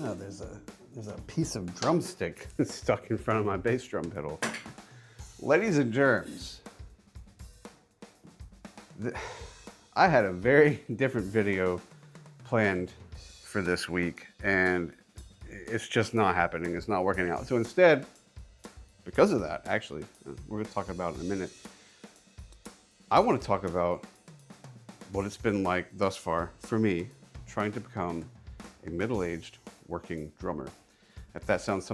Oh, there's a piece of drumstick stuck in front of my bass drum pedal. Ladies and germs, I had a very different video planned for this week, and it's just not happening. It's not working out. So instead, because of that, actually, we're going to talk about it in a minute. I want to talk about what it's been like thus far for me trying to become a middle-aged working drummer. If that sounds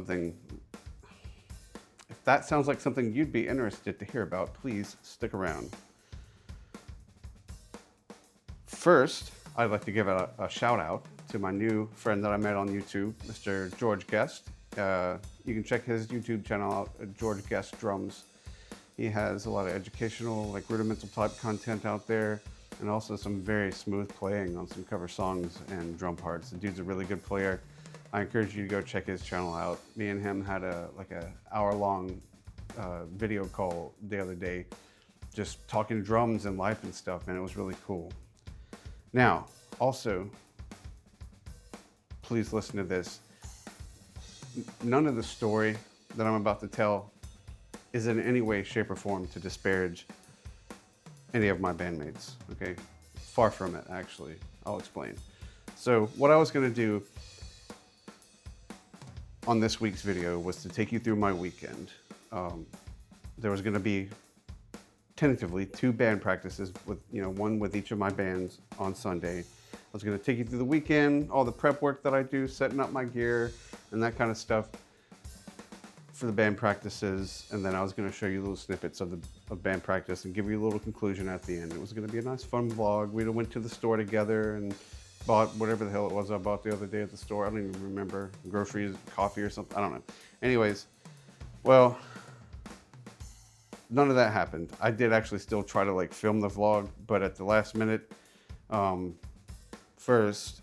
like something you'd be interested to hear about, please stick around. First, I'd like to give a shout out to my new friend that I met on YouTube, Mr. George Guest. You can check his YouTube channel out, George Guest Drums. He has a lot of educational, like rudimental type content out there, and also some very smooth playing on some cover songs and drum parts. The dude's a really good player. I encourage you to go check his channel out. Me and him had a hour-long video call the other day, just talking drums and life and stuff, and it was really cool. Now, also, please listen to this. None of the story that I'm about to tell is in any way, shape, or form to disparage any of my bandmates, okay? Far from it, actually. I'll explain. So what I was gonna do on this week's video was to take you through my weekend. There was gonna be tentatively 2 band practices with, one with each of my bands on Sunday. I was gonna take you through the weekend, all the prep work that I do, setting up my gear and that kind of stuff for the band practices. And then I was gonna show you little snippets of band practice and give you a little conclusion at the end. It was gonna be a nice fun vlog. We went to the store together and bought whatever the hell it was I bought the other day at the store. I don't even remember, groceries, coffee or something, I don't know. Anyways, well, none of that happened. I did actually still try to film the vlog, but at the last minute, first,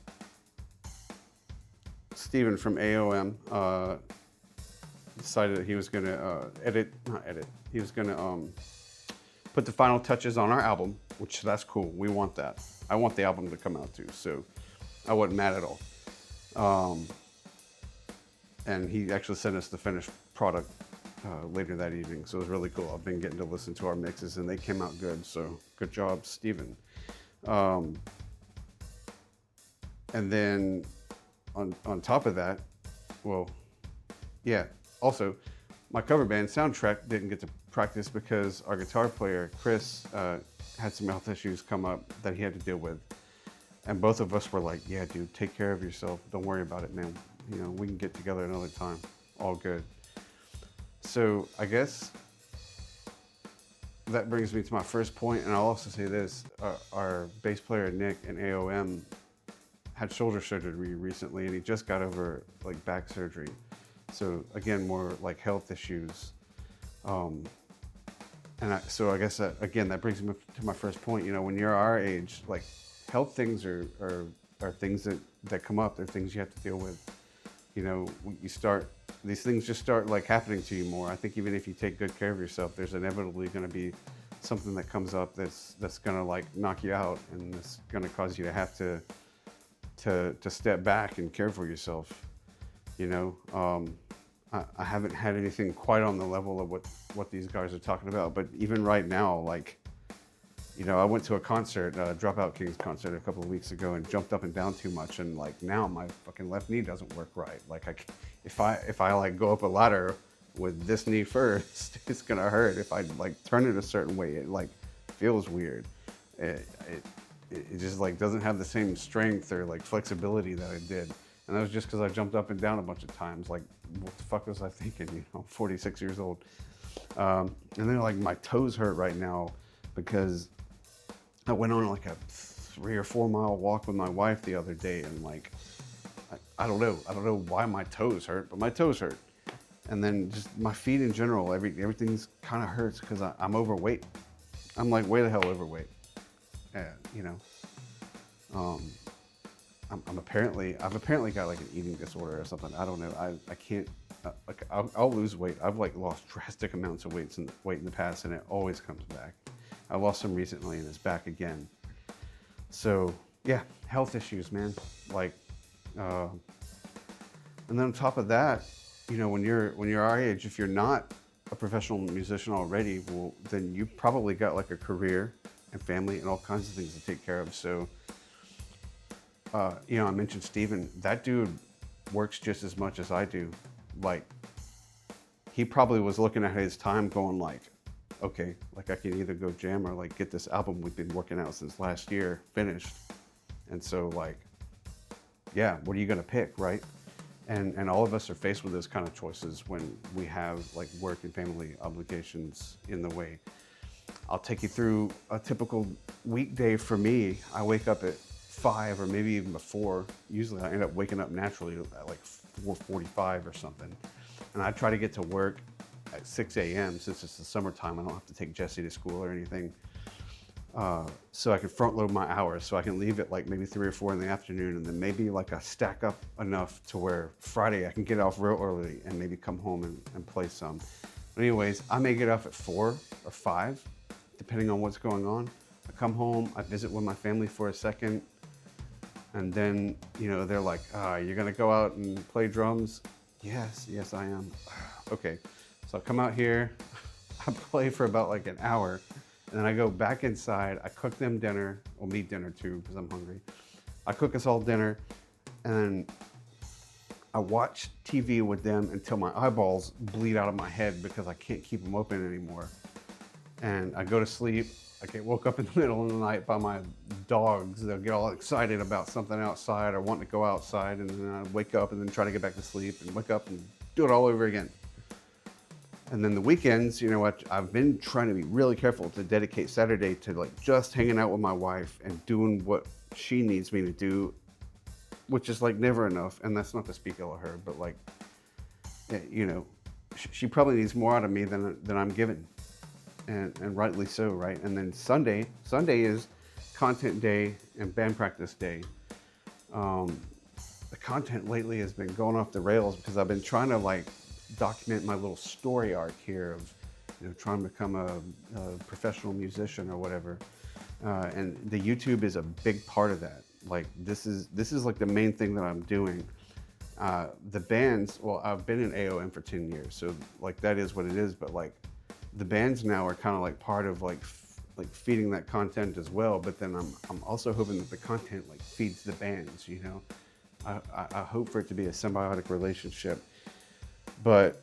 Steven from AOM decided that he was gonna he was gonna put the final touches on our album, which that's cool. We want that. I want the album to come out too, so I wasn't mad at all. And he actually sent us the finished product later that evening, so it was really cool. I've been getting to listen to our mixes and they came out good, so good job, Steven. And then on top of that, also my cover band Soundtrack didn't get to practice because our guitar player Chris had some health issues come up that he had to deal with, and both of us were like, yeah dude, take care of yourself, don't worry about it, man, we can get together another time, all good. So I guess that brings me to my first point, and I'll also say this, our bass player Nick in AOM had shoulder surgery recently, and he just got over back surgery. So again, more health issues. So I guess that brings me to my first point. When you're our age, health things are things that come up. They're things you have to deal with. These things just start happening to you more. I think even if you take good care of yourself, there's inevitably going to be something that comes up that's going to knock you out, and it's going to cause you to have to step back and care for yourself. I haven't had anything quite on the level of what these guys are talking about, but even right now, I went to a concert, Dropout Kings concert a couple of weeks ago, and jumped up and down too much, and now my fucking left knee doesn't work right. If I go up a ladder with this knee first, it's gonna hurt. If I turn it a certain way, it feels weird. It just doesn't have the same strength or flexibility that I did. And that was just because I jumped up and down a bunch of times. What the fuck was I thinking? 46 years old. And then my toes hurt right now because I went on a 3 or 4 mile walk with my wife the other day, and I don't know why my toes hurt, but my toes hurt. And then just my feet in general, everything's kind of hurts because I'm overweight. I'm way the hell overweight. I've apparently got an eating disorder or something. I don't know. I can't. I'll lose weight. I've lost drastic amounts of weight in the past, and it always comes back. I lost some recently, and it's back again. So yeah, health issues, man. And then on top of that, you know, when you're our age, if you're not a professional musician already, well, then you probably got like a career and family and all kinds of things to take care of. So, you know, I mentioned Steven. That dude works just as much as I do. Like, he probably was looking at his time going like, okay, like I can either go jam or like get this album we've been working out since last year finished. And so like, yeah, what are you gonna pick, right? And all of us are faced with those kind of choices when we have like work and family obligations in the way. I'll take you through a typical weekday for me. I wake up at 5 or maybe even before. Usually I end up waking up naturally at like 4:45 or something. And I try to get to work at 6 a.m. since it's the summertime. I don't have to take Jesse to school or anything. So I can front load my hours, so I can leave at like maybe 3 or 4 in the afternoon, and then maybe like I stack up enough to where Friday I can get off real early and maybe come home and play some. But anyways, I may get off at 4 or 5, depending on what's going on. I come home, I visit with my family for a second, and then, you know, they're like, you're gonna go out and play drums? Yes, I am. Okay, so I come out here, I play for about like an hour, and then I go back inside, I cook them dinner, well, me dinner too, because I'm hungry. I cook us all dinner, and then I watch TV with them until my eyeballs bleed out of my head because I can't keep them open anymore. And I go to sleep. I get woke up in the middle of the night by my dogs. They'll get all excited about something outside or wanting to go outside, and then I wake up and then try to get back to sleep and wake up and do it all over again. And then the weekends, you know what, I've been trying to be really careful to dedicate Saturday to like just hanging out with my wife and doing what she needs me to do, which is like never enough. And that's not to speak ill of her, but like, you know, she probably needs more out of me than I'm giving. And rightly so, right? And then Sunday is content day and band practice day. The content lately has been going off the rails because I've been trying to like document my little story arc here of, you know, trying to become a professional musician or whatever. And the YouTube is a big part of that. Like this is like the main thing that I'm doing. The bands, well, I've been in AOM for 10 years, so like that is what it is, but like the bands now are kind of like part of like feeding that content as well. But then I'm also hoping that the content like feeds the bands, you know. I hope for it to be a symbiotic relationship. But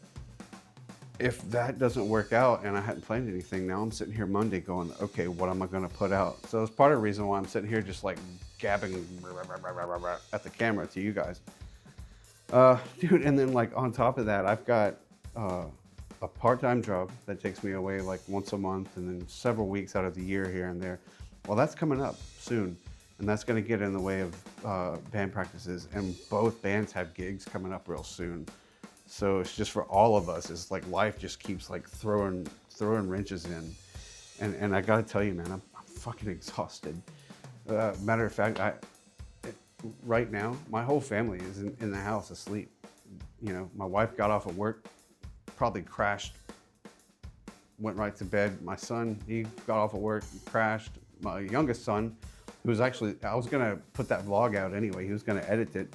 if that doesn't work out and I hadn't planned anything, now I'm sitting here Monday going, okay, what am I gonna put out? So it's part of the reason why I'm sitting here just like gabbing at the camera to you guys. Dude, and then like on top of that, I've got a part-time job that takes me away like once a month and then several weeks out of the year here and there. Well, that's coming up soon, and that's gonna get in the way of band practices, and both bands have gigs coming up real soon. So it's just for all of us, it's like life just keeps like throwing wrenches in. And I gotta tell you, man, I'm fucking exhausted. Matter of fact, right now, my whole family is in the house asleep. You know, my wife got off of work, probably crashed, went right to bed. My son, he got off of work, crashed. My youngest son, who was actually, I was gonna put that vlog out anyway, he was gonna edit it,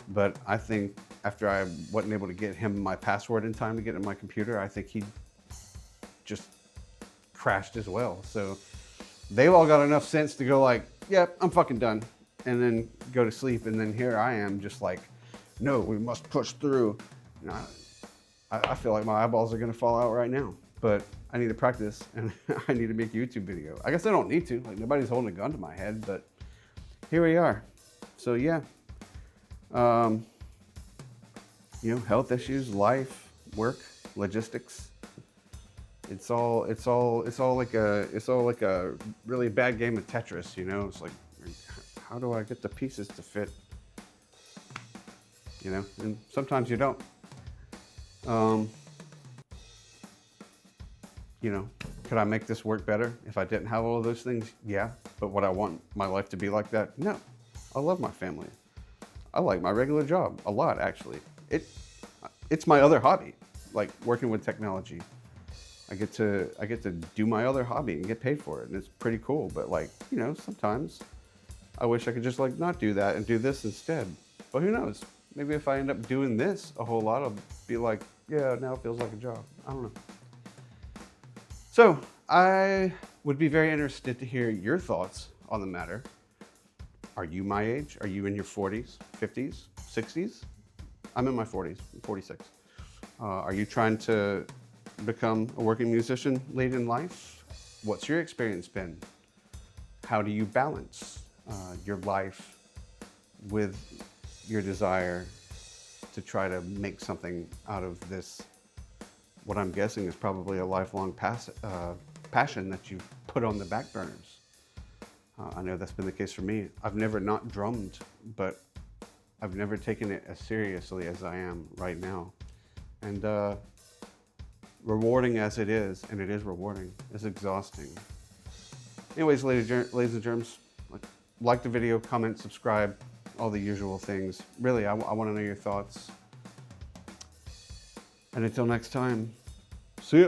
but I think after I wasn't able to get him my password in time to get in my computer, I think he just crashed as well. So they've all got enough sense to go like, yep, I'm fucking done, and then go to sleep. And then here I am just like, no, we must push through. You know, I feel like my eyeballs are gonna fall out right now, but I need to practice and I need to make a YouTube video. I guess I don't need to, like nobody's holding a gun to my head, but here we are. So yeah. You know, health issues, life, work, logistics. It's all like a really bad game of Tetris, you know? It's like, how do I get the pieces to fit? You know, and sometimes you don't. You know, could I make this work better if I didn't have all of those things? Yeah, but would I want my life to be like that? No. I love my family. I like my regular job a lot, actually. It's my other hobby, like working with technology. I get to do my other hobby and get paid for it, and it's pretty cool. But like, you know, sometimes I wish I could just like not do that and do this instead. But who knows? maybe if I end up doing this a whole lot, I'll be like, yeah, now it feels like a job. I don't know. So I would be very interested to hear your thoughts on the matter. Are you my age? Are you in your 40s, 50s, 60s? I'm in my 40s, I'm 46. Are you trying to become a working musician late in life? What's your experience been? How do you balance your life with your desire to try to make something out of this, what I'm guessing is probably a lifelong passion that you've put on the back burners? I know that's been the case for me. I've never not drummed, but I've never taken it as seriously as I am right now. And rewarding as it is, and it is rewarding, it's exhausting. Anyways, ladies and germs, like the video, comment, subscribe, all the usual things. Really, I want to know your thoughts. And until next time, see ya.